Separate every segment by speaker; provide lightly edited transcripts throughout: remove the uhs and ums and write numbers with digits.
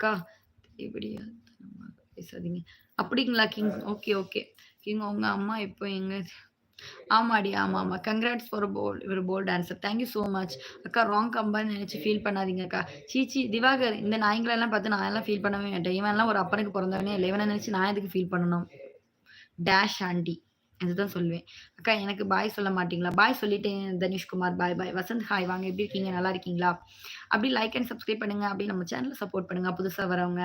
Speaker 1: அக்கா இப்படியா பேசாதீங்க. அப்படிங்களா கிங்? Okay, okay. கிங் உங்க அம்மா இப்போ எங்க? ஆமாடி. ஆமாமா. கங்கிராட்ஸ் ஃபார் ஒரு bold answer. Thank you so much. அக்கா ராங் கம்பேர்ன்னு நெனச்சு ஃபீல் பண்ணாதீங்க அக்கா. சீ திவாகர் இந்த நாய்ங்களெல்லாம் பார்த்து நான் எல்லாம் ஃபீல் பண்ணவே மாட்டேன். இவன்லாம் ஒரு அப்பனுக்கு பொறந்தவனே இல்ல. இவன நெனச்சு நான் எதுக்கு ஃபீல் பண்ணணும்? Dash aunty. அதுதான் சொல்லுவேன். அக்கா எனக்கு பாய் சொல்ல மாட்டீங்களா? பாய் சொல்லிட்டேன் தனுஷ்குமார். பாய் பாய். வசந்த் ஹாய் வாங்க. எப்படி இருக்கீங்க? நல்லா இருக்கீங்களா? அப்படியே லைக் அண்ட் சப்ஸ்கிரைப் பண்ணுங்க. அப்படியே நம்ம சேனல சப்போர்ட் பண்ணுங்க. புதுசா வரவங்க.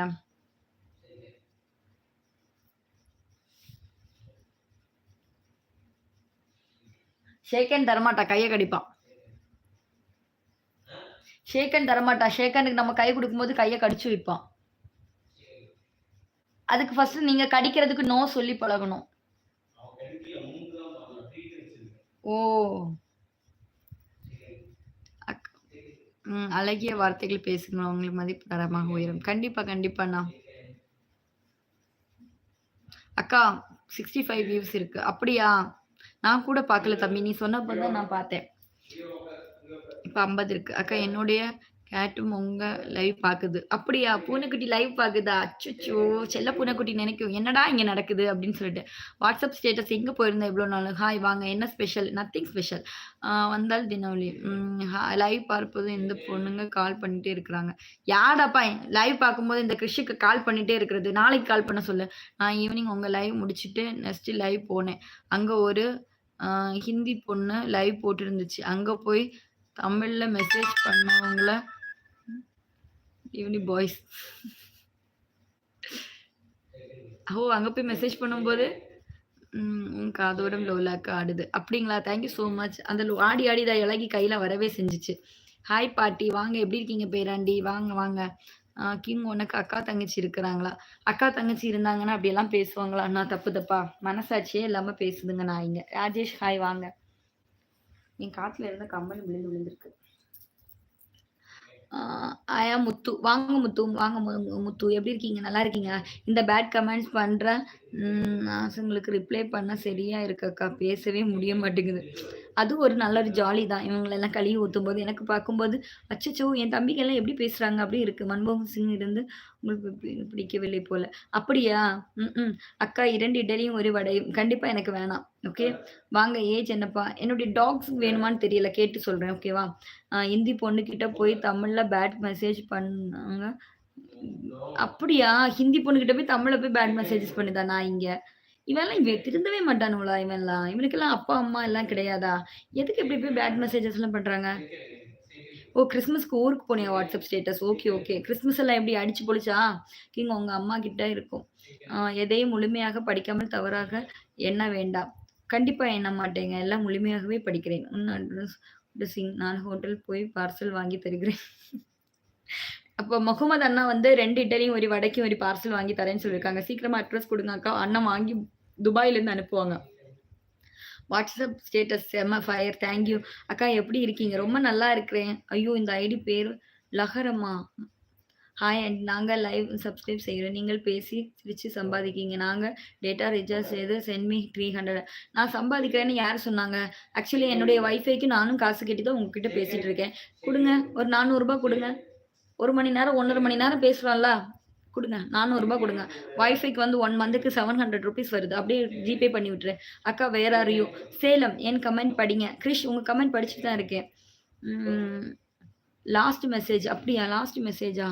Speaker 1: ஷேக் தரமாட்டா. கைய கடிப்பான். ஷேக் தரமாட்டா. ஷேக் நம்ம கை குடுக்கும்போது கைய கடிச்சு வைப்பான். அதுக்கு ஃபர்ஸ்ட் நீங்க கடிக்கிறதுக்கு நோ சொல்லி பழகணும். ஓ! அழகிய வார்த்தைகள் பேசுங்க. உங்களுக்கு மதிப்பு தரமாக உயரும். கண்டிப்பா, கண்டிப்பாண்ணா. அக்கா 65 வியூஸ் இருக்கு. அப்படியா? நான் கூட பார்க்கல தம்பி. நீ சொன்னப்ப தான் நான் பார்த்தேன். இப்ப 50 இருக்கு. அக்கா என்னுடைய கேட்டும் உங்க லைவ் பாக்குது. அப்படியா? பூனைக்குட்டி லைவ் பாக்குதா? அச்சச்சோ! செல்ல பூனைக்குட்டி நெனைக்கும். என்னடா இங்க நடக்குது? அப்படின்னு சொல்லிட்டு. வாட்ஸ்அப் ஸ்டேட்டஸ் எங்க போயிருந்த இவ்ளோ நாளு? ஹாய் வாங்க. என்ன ஸ்பெஷல்? Nothing special. வந்தால் தினவழி. லைவ் பார்ப்பதும் இந்த பொண்ணுங்க கால் பண்ணிட்டே இருக்கிறாங்க. யார்டாப்பா லைவ் பார்க்கும்போது இந்த கிருஷிக்கு கால் பண்ணிட்டே இருக்கிறது? நாளைக்கு கால் பண்ண சொல்லு. நான் ஈவினிங் உங்க லைவ் முடிச்சுட்டு நெக்ஸ்ட் லைவ் போனேன். அங்க ஒரு ஹிந்தி பொண்ணு லைவ் போட்டிருந்துச்சு. அங்க போய் தமிழ்ல மெசேஜ் பண்ணவங்கள ஈவினிங் பாய்ஸ். அங்க போய் மெசேஜ் பண்ணும்போது உன் காதோரம் லோலாக்கா ஆடுது. அப்படிங்களா? Thank you so much. அந்த ஆடி ஆடி தான் இளகி கையில வரவே செஞ்சுச்சு. ஹாய் பாட்டி வாங்க. எப்படி இருக்கீங்க பேராண்டி? வாங்க வாங்க. கிங் உனக்கு அக்கா தங்கச்சி இருக்கிறாங்களா? அக்கா தங்கச்சி இருந்தாங்கன்னா அப்படியெல்லாம் பேசுவாங்களா? நான் தப்பு தப்பா? மனசாட்சியே இல்லாம பேசுதுங்க நாய்ங்க. ராஜேஷ் ஹாய் வாங்க. என் காத்துல இருந்த கம்மல் விழுந்திருக்கு. ஆயா முத்து. வாங்க முத்து, வாங்க முத்து. எப்படி இருக்கீங்க? நல்லா இருக்கீங்களா? இந்த பேட் கமெண்ட்ஸ் பண்ற நாசங்களுக்கு ரிப்ளை பண்ண சரியா இருக்கு அக்கா. பேசவே முடிய மாட்டேங்குது. அது ஒரு நல்ல ஒரு ஜாலி தான். இவங்களெல்லாம் கழுவி ஊத்தும்போது எனக்கு பார்க்கும்போது, அச்சச்சோ! என் தம்பிங்கலாம் எப்படி பேசுறாங்க? அப்படி இருக்கு. மன்மோகன் சிங் இருந்து உங்களுக்கு பிடிக்கவில்லை போல. அப்படியா? அக்கா 2 இட்லியும் 1 வடையும். கண்டிப்பா எனக்கு வேணாம். ஓகே. வாங்க ஏஜ் என்னப்பா? என்னுடைய டாக்ஸ் வேணுமான்னு தெரியல. கேட்டு சொல்றேன். ஓகேவா? இந்தி பொண்ணுகிட்ட போய் தமிழ்ல பேட் மெசேஜ் பண்ணாங்க. அப்படியா? ஹிந்தி பொண்ணுகிட்ட போய் தமிழ்ல போய் பேட் மெசேஜஸ் பண்ணுதா நாய்ங்க? இவன் திருந்தவே மாட்டானுங்களா இவன்லாம்? இவனுக்கெல்லாம் அப்பா, அம்மா எல்லாம் கிடையாதா? எதுக்கு இப்படி போய் பேட் மெசேஜஸ்லாம் பண்றாங்க? ஓ! கிறிஸ்துமஸ்க்கு ஊருக்கு போனியா WhatsApp status. Okay, okay. Christmas எல்லாம் எப்படி அடிச்சு பொலிச்சா? கிங் உங்க அம்மா கிட்ட இருக்கும். எதையும் முழுமையாக படிக்காமல் தவறாக எண்ண வேண்டாம். கண்டிப்பா எண்ண மாட்டேங்க. எல்லாம் முழுமையாகவே படிக்கிறேன். உன் அட்ரஸ் சிங் நான் ஹோட்டல் போய் பார்சல் வாங்கி தருகிறேன். அப்ப முகமது அண்ணா வந்து 2 இட்லியும், 1 வடைக்கும் 1 பார்சல் வாங்கி தரேன்னு சொல்லியிருக்காங்க. சீக்கிரமா அட்ரஸ் குடுங்க அக்கா. அண்ணன் வாங்கி துபாயிலேருந்து அனுப்புவாங்க. வாட்ஸ்அப் ஸ்டேட்டஸ் செம்ம ஃபயர். Thank you. அக்கா எப்படி இருக்கீங்க? ரொம்ப நல்லா இருக்கிறேன். ஐயோ! இந்த ஐடி பேரு லஹரமா? ஹாய் அண்ட் நாங்க லைவ் சப்ஸ்கிரைப் செய்றோம். நீங்கள் பேசி சிரிச்சு சம்பாதிக்கீங்க. நாங்க டேட்டா ரீசார்ஜ் செய்து சென்ட் மீ 300. நான் சம்பாதிக்கிறேன்னு யார் சொன்னாங்க? ஆக்சுவலி என்னுடைய வைஃபைக்கு நானும் காசு கட்டி தான் உங்ககிட்ட பேசிட்டு இருக்கேன். குடுங்க. ஒரு ரூ. 400 குடுங்க. 1 மணி நேரம், 1 1/2 மணி நேரம் பேசுறோம்ல. குடுங்க. ரூ. 400 குடுங்க. வைஃபைக்கு வந்து 1 மந்த்துக்கு ₹700 வருது. அப்படியே ஜிபே பண்ணி விட்டுரு. அக்கா வேர் ஆர் யூ? சேலம். என் கமெண்ட் படிங்க. கிரிஷ் உங்க கமெண்ட் படிச்சுட்டு தான் இருக்கேன். Last message. அப்படியா? லாஸ்ட் மெசேஜா?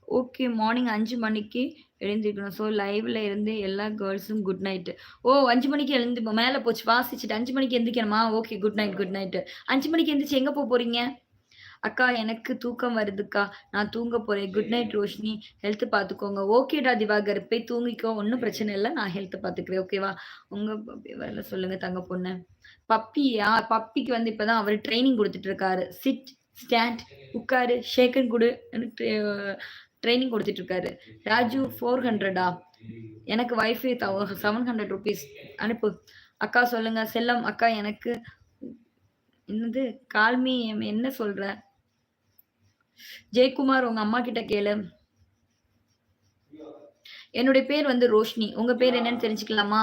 Speaker 1: ஓகே. மார்னிங் 5 மணிக்கு எழுந்திரிக்கணும். ஸோ லைவ்ல இருந்து எல்லா கேர்ள்ஸும் குட் நைட். ஓ! 5 மணிக்கு எழுந்து மேல போச்சு வாசிச்சுட்டு 5 மணிக்கு எந்திரிக்கணுமா? Okay. Good night, good night. 5 மணிக்கு எந்திரிச்சு எங்க போறீங்க? அக்கா எனக்கு தூக்கம் வருதுக்கா. நான் தூங்க போறேன். Good night Roshini. ஹெல்த் பார்த்துக்கோங்க. ஓகேடா திவாகர். போய் தூங்கிக்கோ. ஒண்ணும் பிரச்சனை இல்ல. நான் ஹெல்த் பார்த்துக்கிறேன். ஓகேவா? உங்க பப்பி வேல சொல்லுங்க தங்க பொண்ணு. பப்பியா? பப்பிக்கு வந்து இப்ப தான் அவரு ட்ரெய்னிங் குடுத்துட்டு இருக்காரு. சிட், ஸ்டாண்ட், உட்காரு, ஷேக் ஹேண்ட் குடு ட்ரெய்னிங் குடுத்துட்டு இருக்காரு. ராஜு 400ஆ? எனக்கு வைஃபை ₹700 அனுப்பு. அக்கா சொல்லுங்க. செல்லம் அக்கா எனக்கு என்னது கால் மீ என்ன சொல்ற? ஜெயக்குமார் உங்க அம்மா கிட்ட கேளு. என்னுடைய பேர் வந்து ரோஷினி. உங்க பேர் என்னன்னு தெரிஞ்சுக்கலாமா?